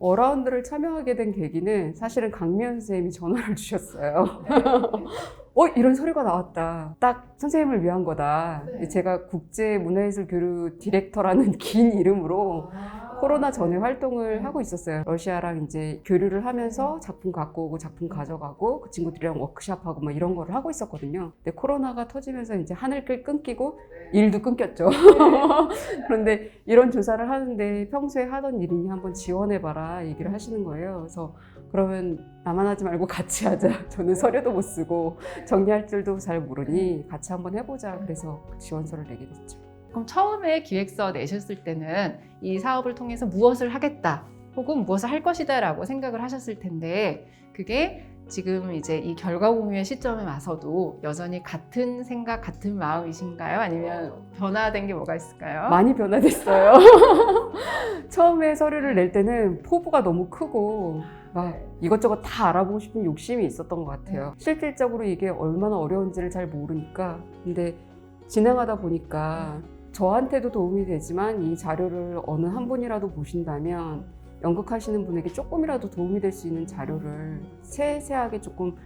어라운드를 참여하게 된 계기는 사실은 강미연 선생님이 전화를 주셨어요. 이런 서류가 나왔다. 딱 선생님을 위한 거다. 네. 제가 국제문화예술교류 디렉터라는 긴 이름으로 코로나 전에 활동을 하고 있었어요. 러시아랑 이제 교류를 하면서 작품 갖고 오고 작품 가져가고 그 친구들이랑 워크숍하고 막 이런 거를 하고 있었거든요. 근데 코로나가 터지면서 이제 하늘길 끊기고 일도 끊겼죠. 그런데 이런 조사를 하는데 평소에 하던 일이니 한번 지원해봐라 얘기를 하시는 거예요. 그래서 그러면 나만 하지 말고 같이 하자. 저는 서류도 못 쓰고 정리할 줄도 잘 모르니 같이 한번 해보자. 그래서 지원서를 내게 됐죠. 그럼 처음에 기획서 내셨을 때는 이 사업을 통해서 무엇을 하겠다 혹은 무엇을 할 것이다 라고 생각을 하셨을 텐데 그게 지금 이제 이 결과 공유의 시점에 와서도 여전히 같은 생각, 같은 마음이신가요? 아니면 변화된 게 뭐가 있을까요? 많이 변화됐어요. 처음에 서류를 낼 때는 포부가 너무 크고 막 이것저것 다 알아보고 싶은 욕심이 있었던 것 같아요. 실질적으로 이게 얼마나 어려운지를 잘 모르니까. 근데 진행하다 보니까 저한테도 도움이 되지만 이 자료를 어느 한 분이라도 보신다면 연극하시는 분에게 조금이라도 도움이 될 수 있는 자료를 세세하게 조금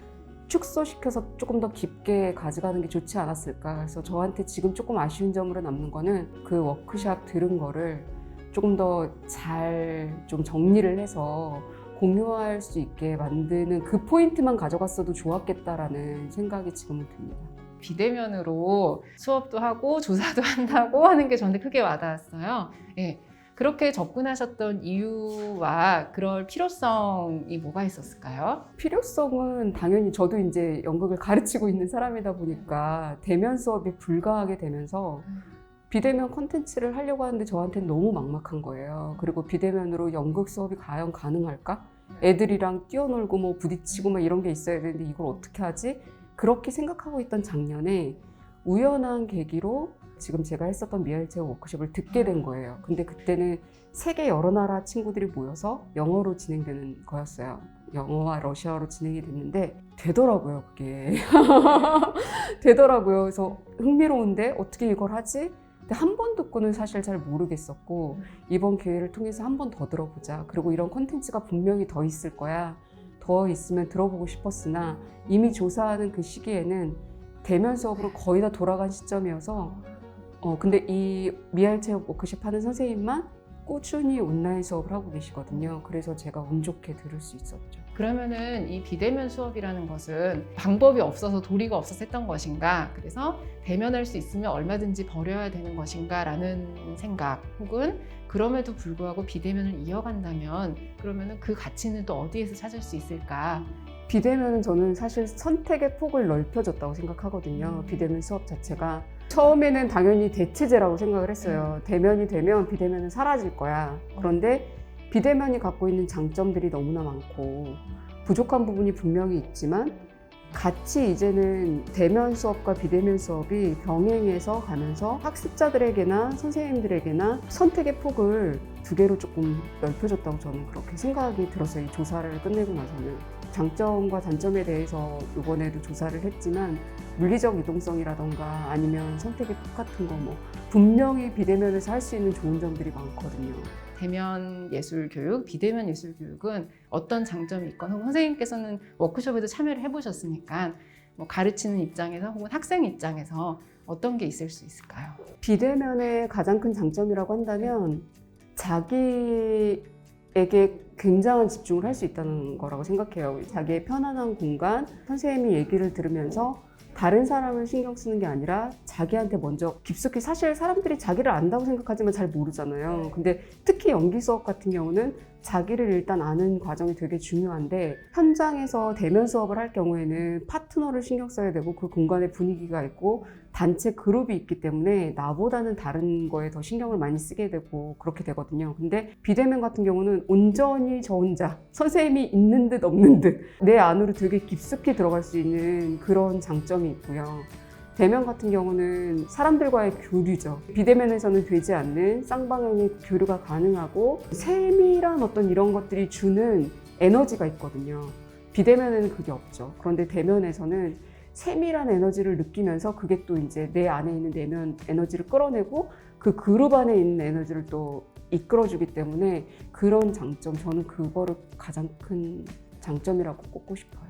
축소시켜서 조금 더 깊게 가져가는 게 좋지 않았을까. 그래서 저한테 지금 조금 아쉬운 점으로 남는 거는 그 워크숍 들은 거를 조금 더 잘 좀 정리를 해서 공유할 수 있게 만드는 그 포인트만 가져갔어도 좋았겠다라는 생각이 지금은 듭니다. 비대면으로 수업도 하고 조사도 한다고 하는 게 저한테 크게 와닿았어요. 예. 그렇게 접근하셨던 이유와 그럴 필요성이 뭐가 있었을까요? 필요성은 당연히 저도 이제 연극을 가르치고 있는 사람이다 보니까 대면 수업이 불가하게 되면서 비대면 콘텐츠를 하려고 하는데 저한테는 너무 막막한 거예요. 그리고 비대면으로 연극 수업이 과연 가능할까? 애들이랑 뛰어놀고 뭐 부딪히고 막 이런 게 있어야 되는데 이걸 어떻게 하지? 그렇게 생각하고 있던 작년에 우연한 계기로 지금 제가 했었던 미아일체어 워크숍을 듣게 된 거예요. 근데 그때는 세계 여러 나라 친구들이 모여서 영어로 진행되는 거였어요. 영어와 러시아어로 진행이 됐는데 되더라고요, 그게. 되더라고요. 그래서 흥미로운데 어떻게 이걸 하지? 근데 한 번 듣고는 사실 잘 모르겠었고 이번 기회를 통해서 한 번 더 들어보자. 그리고 이런 콘텐츠가 분명히 더 있을 거야. 더 있으면 들어보고 싶었으나 이미 조사하는 그 시기에는 대면 수업으로 거의 다 돌아간 시점이어서 근데 이 미아일체어 워크숍 하는 선생님만 꾸준히 온라인 수업을 하고 계시거든요. 그래서 제가 운 좋게 들을 수 있었죠. 그러면은 이 비대면 수업이라는 것은 방법이 없어서 도리가 없어서 했던 것인가? 그래서 대면할 수 있으면 얼마든지 버려야 되는 것인가? 라는 생각 혹은 그럼에도 불구하고 비대면을 이어간다면 그러면은 그 가치는 또 어디에서 찾을 수 있을까? 비대면은 저는 사실 선택의 폭을 넓혀줬다고 생각하거든요. 비대면 수업 자체가. 처음에는 당연히 대체제라고 생각을 했어요. 대면이 되면 비대면은 사라질 거야. 그런데 비대면이 갖고 있는 장점들이 너무나 많고 부족한 부분이 분명히 있지만 같이 이제는 대면 수업과 비대면 수업이 병행해서 가면서 학습자들에게나 선생님들에게나 선택의 폭을 두 개로 조금 넓혀줬다고 저는 그렇게 생각이 들었어요. 이 조사를 끝내고 나서는. 장점과 단점에 대해서 이번에도 조사를 했지만 물리적 유동성이라던가 아니면 선택의 폭 같은 거 뭐 분명히 비대면에서 할 수 있는 좋은 점들이 많거든요. 대면 예술 교육, 비대면 예술 교육은 어떤 장점이 있건 혹은 선생님께서는 워크숍에도 참여를 해보셨으니까 뭐 가르치는 입장에서 혹은 학생 입장에서 어떤 게 있을 수 있을까요? 비대면의 가장 큰 장점이라고 한다면 자기에게 굉장한 집중을 할 수 있다는 거라고 생각해요. 자기의 편안한 공간, 선생님이 얘기를 들으면서 다른 사람을 신경 쓰는 게 아니라 자기한테 먼저 깊숙이 사실 사람들이 자기를 안다고 생각하지만 잘 모르잖아요. 근데 특히 연기 수업 같은 경우는 자기를 일단 아는 과정이 되게 중요한데 현장에서 대면 수업을 할 경우에는 파트너를 신경 써야 되고 그 공간에 분위기가 있고 단체 그룹이 있기 때문에 나보다는 다른 거에 더 신경을 많이 쓰게 되고 그렇게 되거든요. 근데 비대면 같은 경우는 온전히 저 혼자 선생님이 있는 듯 없는 듯 내 안으로 되게 깊숙이 들어갈 수 있는 그런 장점이 있고요. 대면 같은 경우는 사람들과의 교류죠. 비대면에서는 되지 않는 쌍방향의 교류가 가능하고 세밀한 어떤 이런 것들이 주는 에너지가 있거든요. 비대면에는 그게 없죠. 그런데 대면에서는 세밀한 에너지를 느끼면서 그게 또 이제 내 안에 있는 내면 에너지를 끌어내고 그 그룹 안에 있는 에너지를 또 이끌어주기 때문에 그런 장점, 저는 그거를 가장 큰 장점이라고 꼽고 싶어요.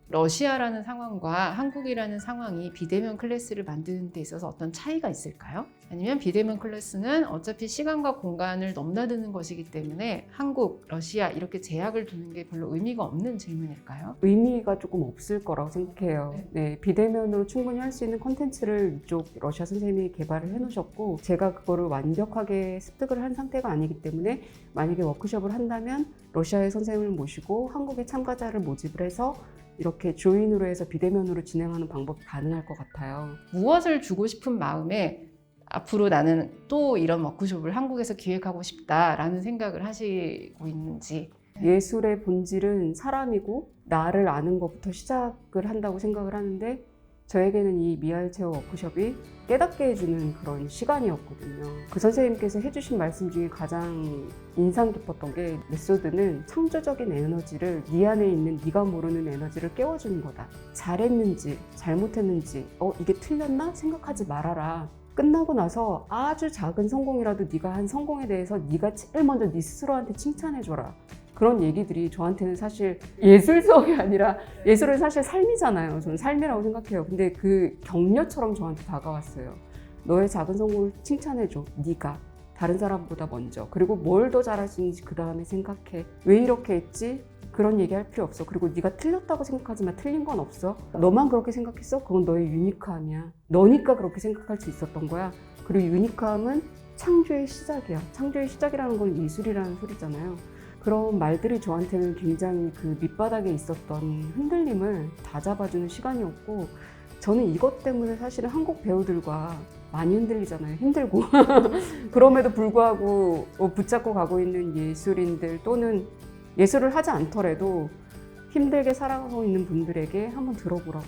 러시아라는 상황과 한국이라는 상황이 비대면 클래스를 만드는 데 있어서 어떤 차이가 있을까요? 아니면 비대면 클래스는 어차피 시간과 공간을 넘나드는 것이기 때문에 한국, 러시아 이렇게 제약을 두는 게 별로 의미가 없는 질문일까요? 의미가 조금 없을 거라고 생각해요. 네, 비대면으로 충분히 할 수 있는 콘텐츠를 이쪽 러시아 선생님이 개발을 해놓으셨고 제가 그거를 완벽하게 습득을 한 상태가 아니기 때문에 만약에 워크숍을 한다면 러시아의 선생님을 모시고 한국의 참가자를 모집을 해서 이렇게 조인으로 해서 비대면으로 진행하는 방법이 가능할 것 같아요. 무엇을 주고 싶은 마음에 앞으로 나는 또 이런 워크숍을 한국에서 기획하고 싶다라는 생각을 하시고 있는지. 예술의 본질은 사람이고 나를 아는 것부터 시작을 한다고 생각을 하는데 저에게는 이 미알체어 워크숍이 깨닫게 해주는 그런 시간이었거든요. 그 선생님께서 해주신 말씀 중에 가장 인상 깊었던 게 메소드는 창조적인 에너지를 네 안에 있는 네가 모르는 에너지를 깨워주는 거다. 잘했는지 잘못했는지 이게 틀렸나 생각하지 말아라. 끝나고 나서 아주 작은 성공이라도 네가 한 성공에 대해서 네가 제일 먼저 네 스스로한테 칭찬해줘라. 그런 얘기들이 저한테는 사실 예술 수업이 아니라 예술은 사실 삶이잖아요. 저는 삶이라고 생각해요. 근데 그 격려처럼 저한테 다가왔어요. 너의 작은 성공을 칭찬해줘. 네가 다른 사람보다 먼저. 그리고 뭘 더 잘할 수 있는지 그 다음에 생각해. 왜 이렇게 했지? 그런 얘기할 필요 없어. 그리고 네가 틀렸다고 생각하지만 틀린 건 없어. 너만 그렇게 생각했어? 그건 너의 유니크함이야. 너니까 그렇게 생각할 수 있었던 거야. 그리고 유니크함은 창조의 시작이야. 창조의 시작이라는 건 예술이라는 소리잖아요. 그런 말들이 저한테는 굉장히 그 밑바닥에 있었던 흔들림을 다 잡아주는 시간이었고 저는 이것 때문에 사실은 한국 배우들과 많이 흔들리잖아요. 힘들고 그럼에도 불구하고 붙잡고 가고 있는 예술인들 또는 예술을 하지 않더라도 힘들게 살아가고 있는 분들에게 한번 들어보라고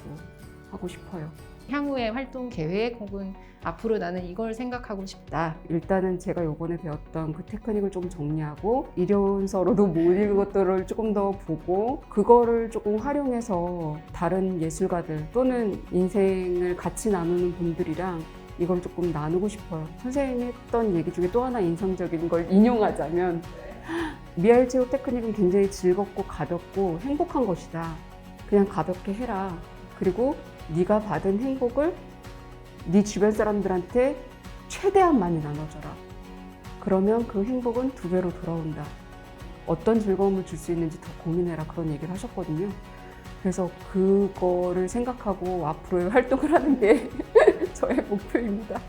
하고 싶어요. 향후의 활동 계획 혹은 앞으로 나는 이걸 생각하고 싶다. 일단은 제가 이번에 배웠던 그 테크닉을 좀 정리하고 이론서로도 못 읽은 것들을 조금 더 보고 그거를 조금 활용해서 다른 예술가들 또는 인생을 같이 나누는 분들이랑 이걸 조금 나누고 싶어요. 선생님이 했던 얘기 중에 또 하나 인상적인 걸 인용하자면 미알체오 테크닉은 굉장히 즐겁고 가볍고 행복한 것이다. 그냥 가볍게 해라. 그리고 네가 받은 행복을 네 주변 사람들한테 최대한 많이 나눠줘라. 그러면 그 행복은 2배로 돌아온다. 어떤 즐거움을 줄 수 있는지 더 고민해라. 그런 얘기를 하셨거든요. 그래서 그거를 생각하고 앞으로의 활동을 하는 게 저의 목표입니다.